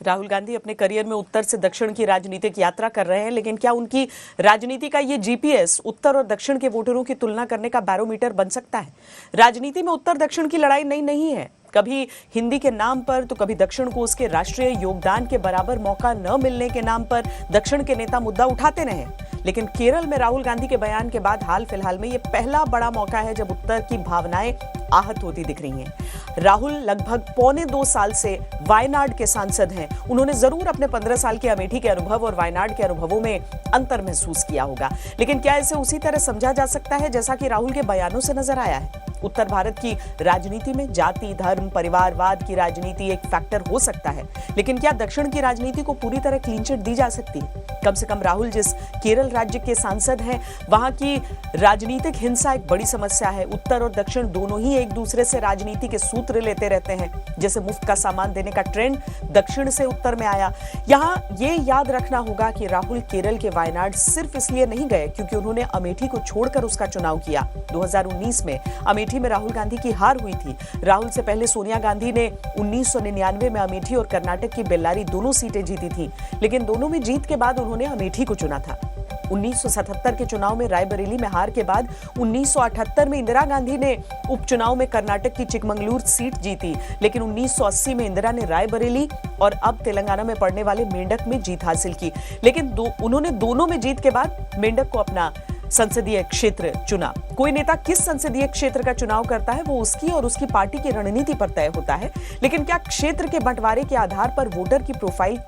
राहुल गांधी अपने करियर में उत्तर से दक्षिण की राजनीतिक यात्रा कर रहे हैं, लेकिन क्या उनकी राजनीति का ये जीपीएस उत्तर और दक्षिण के वोटरों की तुलना करने का बैरोमीटर बन सकता है? राजनीति में उत्तर दक्षिण की लड़ाई नई नहीं है। कभी हिंदी के नाम पर तो कभी दक्षिण को उसके राष्ट्रीय योगदान के बराबर मौका न मिलने के नाम पर दक्षिण के नेता मुद्दा उठाते रहे। लेकिन केरल में राहुल गांधी के बयान के बाद हाल फिलहाल में ये पहला बड़ा मौका है जब उत्तर की भावनाएं आहत होती दिख रही हैं। राहुल लगभग पौने 2 साल से वायनाड के सांसद हैं। उन्होंने जरूर अपने 15 साल के अमेठी के अनुभव और वायनाड के अनुभवों में अंतर महसूस किया होगा, लेकिन क्या इसे उसी तरह समझा जा सकता है जैसा कि राहुल के बयानों से नजर आया है? उत्तर भारत की राजनीति में जाति, धर्म, परिवारवाद की राजनीति एक फैक्टर हो सकता है, लेकिन क्या दक्षिण की राजनीति को पूरी तरह क्लीन चिट दी जा सकती है? कम से कम राहुल जिस केरल राज्य के सांसद हैं, वहां की राजनीतिक हिंसा एक बड़ी समस्या है। उत्तर और दक्षिण दोनों ही एक दूसरे से राजनीति के सूत्र लेते रहते हैं। जैसे मुफ्त का सामान देने का ट्रेंड दक्षिण से उत्तर में आया। यहां ये याद रखना होगा कि राहुल केरल के वायनाड सिर्फ इसलिए नहीं गए क्योंकि उन्होंने अमेठी को छोड़कर उसका चुनाव किया। 2019 में अमेठी में राहुल गांधी की हार हुई थी। राहुल से पहले सोनिया गांधी ने 1999 में अमेठी और कर्नाटक की बेल्लारी दोनों सीटें जीती थी, लेकिन दोनों में जीत के बाद उन्होंने अमेठी को चुना था। 1977 के चुनाव में रायबरेली में हार के बाद 1978 में इंदिरा गांधी ने उपचुनाव में कर्नाटक की चिकमंगलूर सीट जीती, लेकिन 1980 में इंदिरा ने रायबरेली और अब तेलंगाना में पड़ने वाले मेंढक में जीत हासिल की। लेकिन उन्होंने दोनों में जीत के बाद मेंढक को अपना संसदीय क्षेत्र चुना। कोई नेता किस संसदीय क्षेत्र का चुनाव करता है वो उसकी और उसकी पार्टी की रणनीति पर तय होता है, लेकिन क्या क्षेत्र के बंटवारे के आधार पर वोटर की प्रोफाइल